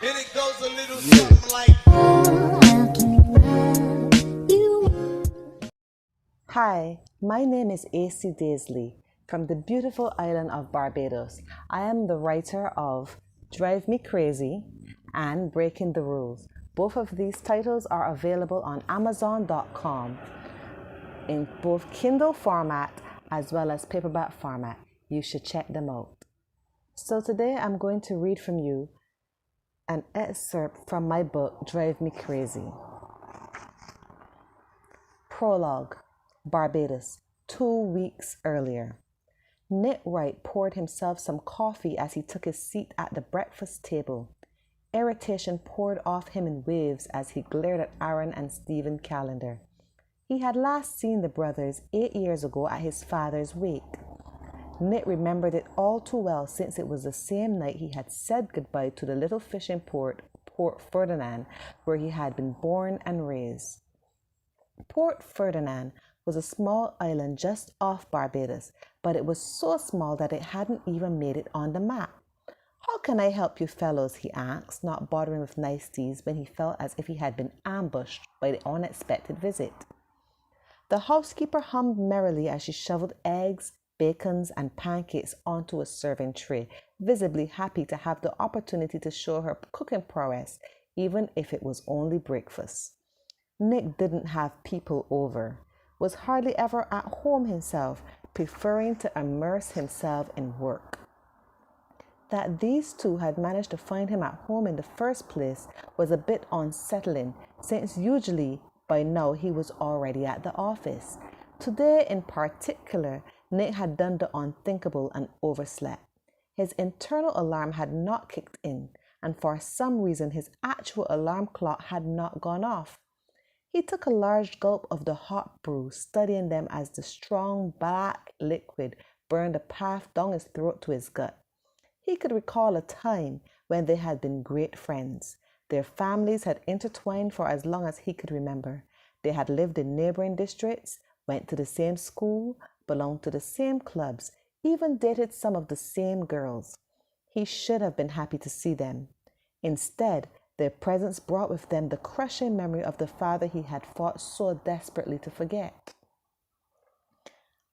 And it goes a little something like. Hi, my name is AC Daisley from the beautiful island of Barbados. I am the writer of Drive Me Crazy and Breaking the Rules. Both of these titles are available on Amazon.com in both Kindle format as well as paperback format. You should check them out. So today I'm going to read from you an excerpt from my book Drive Me Crazy. Prologue, Barbados, 2 weeks earlier. Nick Wright poured himself some coffee as he took his seat at the breakfast table. Irritation poured off him in waves as he glared at Aaron and Stephen Callender. He had last seen the brothers 8 years ago at his father's wake. Nick remembered it all too well since it was the same night he had said goodbye to the little fishing port, Port Ferdinand, where he had been born and raised. Port Ferdinand was a small island just off Barbados, but it was so small that it hadn't even made it on the map. "How can I help you fellows?" he asked, not bothering with niceties when he felt as if he had been ambushed by the unexpected visit. The housekeeper hummed merrily as she shoveled eggs, bacons, and pancakes onto a serving tray, visibly happy to have the opportunity to show her cooking prowess, even if it was only breakfast. Nick didn't have people over, was hardly ever at home himself, preferring to immerse himself in work. That these two had managed to find him at home in the first place was a bit unsettling, since usually by now he was already at the office. Today in particular, Nick had done the unthinkable and overslept. His internal alarm had not kicked in, and for some reason his actual alarm clock had not gone off. He took a large gulp of the hot brew, studying them as the strong black liquid burned a path down his throat to his gut. He could recall a time when they had been great friends. Their families had intertwined for as long as he could remember. They had lived in neighboring districts, went to the same school, belonged to the same clubs, even dated some of the same girls. He should have been happy to see them. Instead, their presence brought with them the crushing memory of the father he had fought so desperately to forget.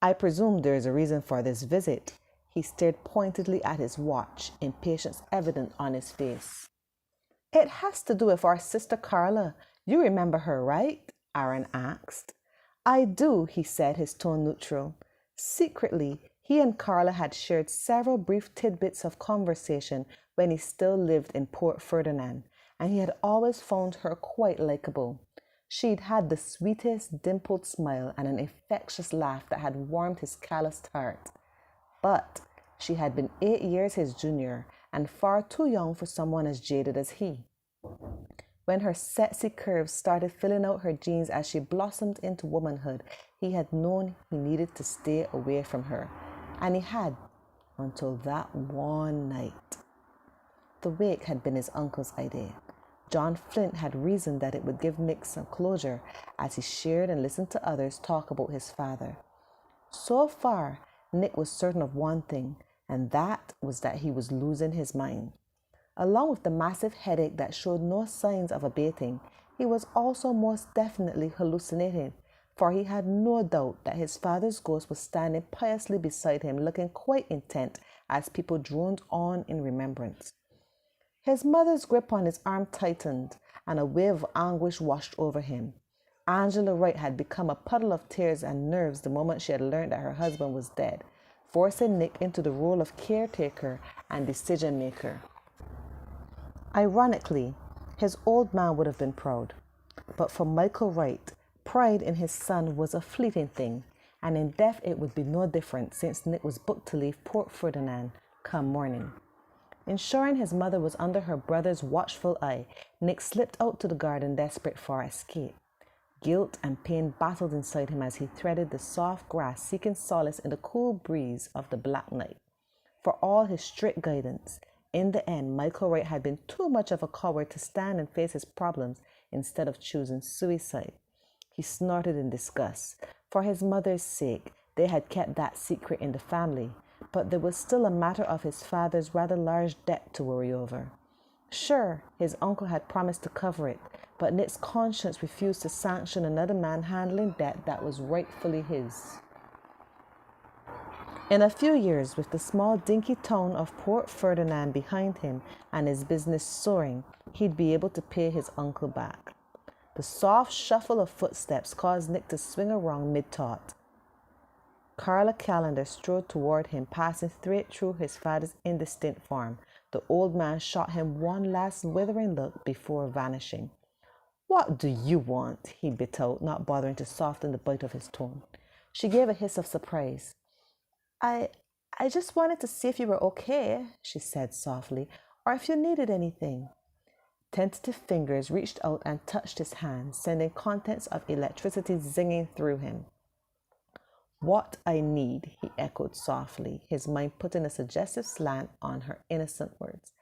"I presume there is a reason for this visit." He stared pointedly at his watch, impatience evident on his face. "It has to do with our sister Carla. You remember her, right?" Aaron asked. "I do," he said, his tone neutral. Secretly, he and Carla had shared several brief tidbits of conversation when he still lived in Port Ferdinand, and he had always found her quite likable. She'd had the sweetest dimpled smile and an infectious laugh that had warmed his calloused heart. But she had been 8 years his junior and far too young for someone as jaded as he. When her sexy curves started filling out her jeans as she blossomed into womanhood, he had known he needed to stay away from her. And he had, until that one night. The wake had been his uncle's idea. John Flint had reasoned that it would give Nick some closure as he shared and listened to others talk about his father. So far, Nick was certain of one thing, and that was that he was losing his mind. Along with the massive headache that showed no signs of abating, he was also most definitely hallucinating, for he had no doubt that his father's ghost was standing piously beside him, looking quite intent as people droned on in remembrance. His mother's grip on his arm tightened, and a wave of anguish washed over him. Angela Wright had become a puddle of tears and nerves the moment she had learned that her husband was dead, forcing Nick into the role of caretaker and decision-maker. Ironically, his old man would have been proud. But for Michael Wright, pride in his son was a fleeting thing, and in death it would be no different since Nick was booked to leave Port Ferdinand come morning. Ensuring his mother was under her brother's watchful eye, Nick slipped out to the garden desperate for escape. Guilt and pain battled inside him as he threaded the soft grass, seeking solace in the cool breeze of the black night. For all his strict guidance, in the end, Michael Wright had been too much of a coward to stand and face his problems instead of choosing suicide. He snorted in disgust. For his mother's sake, they had kept that secret in the family, but there was still a matter of his father's rather large debt to worry over. Sure, his uncle had promised to cover it, but Nick's conscience refused to sanction another man handling debt that was rightfully his. In a few years, with the small dinky town of Port Ferdinand behind him and his business soaring, he'd be able to pay his uncle back. The soft shuffle of footsteps caused Nick to swing around mid-thought. Carla Callender strode toward him, passing straight through his father's indistinct form. The old man shot him one last withering look before vanishing. "What do you want?" he bit out, not bothering to soften the bite of his tone. She gave a hiss of surprise. I just wanted to see if you were okay," she said softly, "or if you needed anything." Tentative fingers reached out and touched his hand, sending contents of electricity zinging through him. "What I need," he echoed softly, his mind putting a suggestive slant on her innocent words.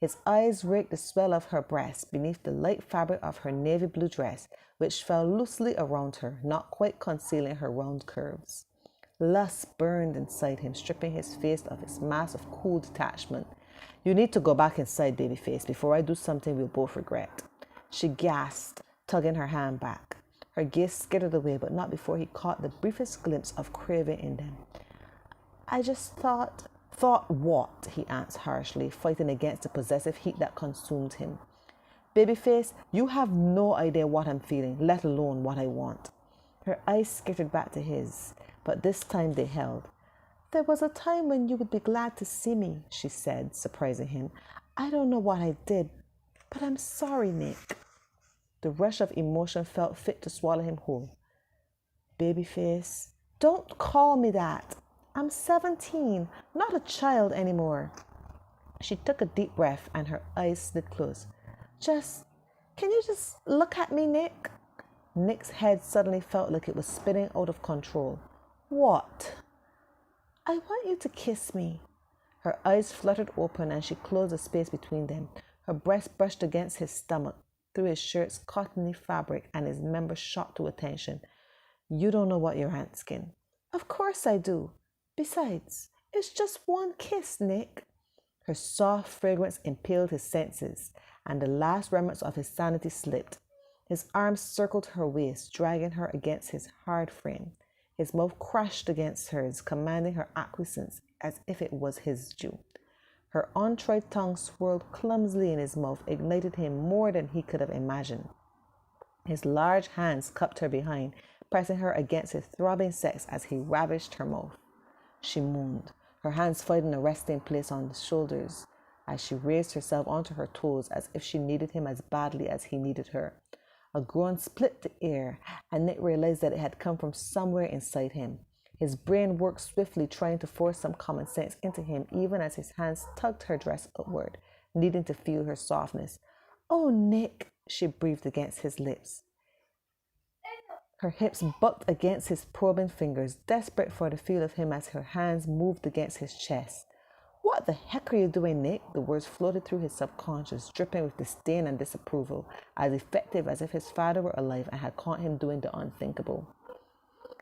His eyes raked the swell of her breast beneath the light fabric of her navy blue dress, which fell loosely around her, not quite concealing her round curves. Lust burned inside him, stripping his face of its mask of cool detachment. "You need to go back inside, babyface, before I do something we'll both regret," she gasped, tugging her hand back. Her gaze skittered away, but not before he caught the briefest glimpse of craving in them. "I just thought—" "Thought what?" he answered harshly, fighting against the possessive heat that consumed him. "Babyface, you have no idea what I'm feeling, let alone what I want." Her eyes skittered back to his, but this time they held. "There was a time when you would be glad to see me," she said, surprising him. "I don't know what I did, but I'm sorry, Nick." The rush of emotion felt fit to swallow him whole. "Babyface, don't call me that. I'm 17, not a child anymore." She took a deep breath and her eyes slid close. Can you just look at me, Nick?" Nick's head suddenly felt like it was spinning out of control. "What?" "I want you to kiss me." Her eyes fluttered open and she closed the space between them. Her breast brushed against his stomach, through his shirt's cottony fabric, and his members shot to attention. "You don't know what you're asking." "Of course I do. Besides, it's just one kiss, Nick." Her soft fragrance impaled his senses, and the last remnants of his sanity slipped. His arms circled her waist, dragging her against his hard frame. His mouth crashed against hers, commanding her acquiescence as if it was his due. Her untried tongue swirled clumsily in his mouth, ignited him more than he could have imagined. His large hands cupped her behind, pressing her against his throbbing sex as he ravished her mouth. She moaned, her hands finding a resting place on his shoulders as she raised herself onto her toes as if she needed him as badly as he needed her. A groan split the air, and Nick realized that it had come from somewhere inside him. His brain worked swiftly, trying to force some common sense into him, even as his hands tugged her dress upward, needing to feel her softness. "Oh, Nick," she breathed against his lips. Her hips bucked against his probing fingers, desperate for the feel of him as her hands moved against his chest. "What the heck are you doing, Nick?" The words floated through his subconscious, dripping with disdain and disapproval, as effective as if his father were alive and had caught him doing the unthinkable.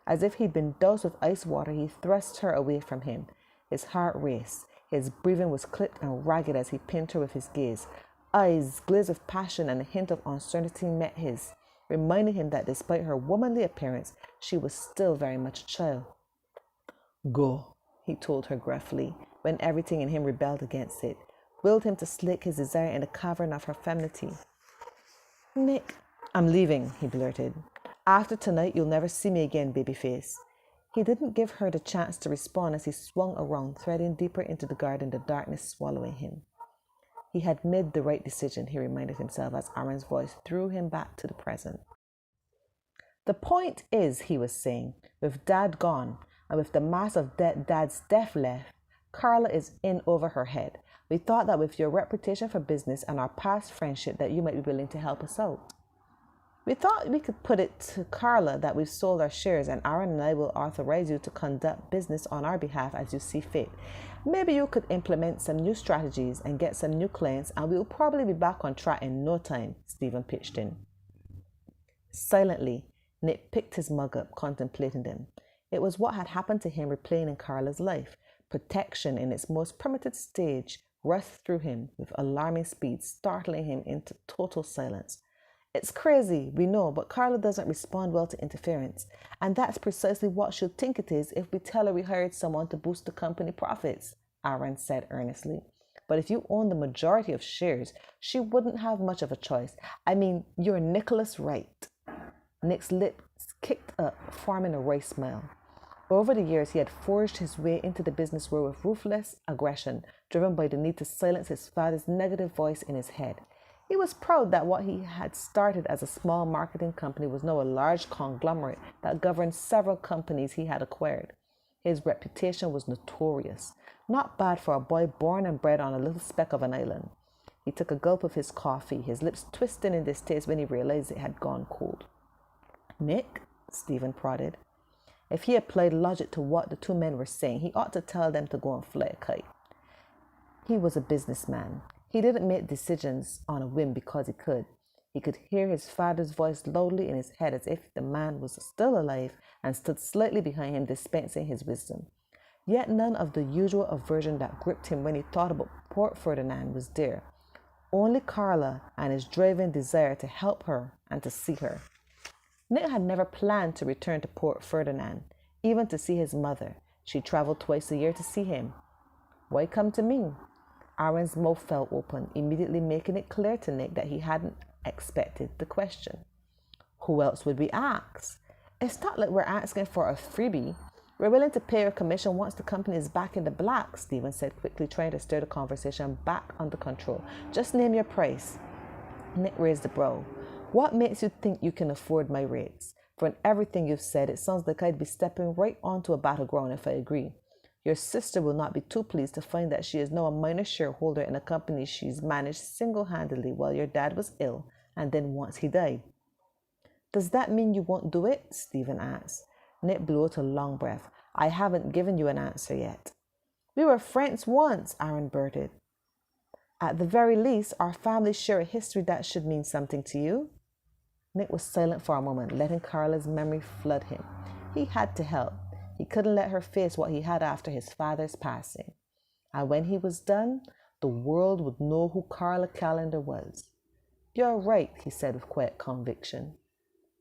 As if he'd been doused with ice water, he thrust her away from him. His heart raced. His breathing was clipped and ragged as he pinned her with his gaze. Eyes glazed with passion and a hint of uncertainty met his, reminding him that despite her womanly appearance, she was still very much a child. "Go," he told her gruffly, when everything in him rebelled against it, willed him to slake his desire in the cavern of her femininity. "Nick—" "I'm leaving," he blurted. "After tonight, you'll never see me again, babyface." He didn't give her the chance to respond as he swung around, threading deeper into the garden, the darkness swallowing him. He had made the right decision, he reminded himself as Aaron's voice threw him back to the present. "The point is," he was saying, "with Dad gone, and with the mass of Dad's death left, Carla is in over her head. We thought that with your reputation for business and our past friendship that you might be willing to help us out. We thought we could put it to Carla that we've sold our shares, and Aaron and I will authorize you to conduct business on our behalf as you see fit. Maybe you could implement some new strategies and get some new clients, and we'll probably be back on track in no time," Stephen pitched in. Silently, Nick picked his mug up, contemplating them. It was what had happened to him replaying in Carla's life. Protection in its most primitive stage, rushed through him with alarming speed, startling him into total silence. It's crazy, we know, but Carla doesn't respond well to interference. And that's precisely what she'll think it is if we tell her we hired someone to boost the company profits, Aaron said earnestly. But if you own the majority of shares, she wouldn't have much of a choice. I mean, you're Nicholas Wright. Nick's lips kicked up, forming a wry smile. Over the years, he had forged his way into the business world with ruthless aggression, driven by the need to silence his father's negative voice in his head. He was proud that what he had started as a small marketing company was now a large conglomerate that governed several companies he had acquired. His reputation was notorious, not bad for a boy born and bred on a little speck of an island. He took a gulp of his coffee, his lips twisting in distaste when he realized it had gone cold. Nick, Stephen prodded. If he applied logic to what the two men were saying, he ought to tell them to go and fly a kite. He was a businessman. He didn't make decisions on a whim because he could. He could hear his father's voice loudly in his head as if the man was still alive and stood slightly behind him, dispensing his wisdom. Yet none of the usual aversion that gripped him when he thought about Port Ferdinand was there. Only Carla and his driving desire to help her and to see her. Nick had never planned to return to Port Ferdinand, even to see his mother. She traveled twice a year to see him. Why come to me? Aaron's mouth fell open, immediately making it clear to Nick that he hadn't expected the question. Who else would we ask? It's not like we're asking for a freebie. We're willing to pay our commission once the company is back in the black, Stephen said quickly, trying to stir the conversation back under control. Just name your price. Nick raised a brow. What makes you think you can afford my rates? From everything you've said, it sounds like I'd be stepping right onto a battleground if I agree. Your sister will not be too pleased to find that she is now a minor shareholder in a company she's managed single-handedly while your dad was ill and then once he died. Does that mean you won't do it? Stephen asked. Nick blew out a long breath. I haven't given you an answer yet. We were friends once, Aaron blurted. At the very least, our families share a history that should mean something to you. Nick was silent for a moment, letting Carla's memory flood him. He had to help. He couldn't let her face what he had after his father's passing. And when he was done, the world would know who Carla Callender was. You're right, he said with quiet conviction.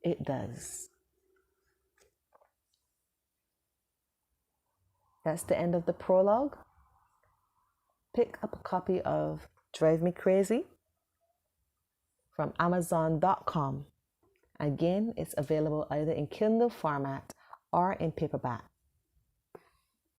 It does. That's the end of the prologue. Pick up a copy of Drive Me Crazy from Amazon.com. Again, it's available either in Kindle format or in paperback.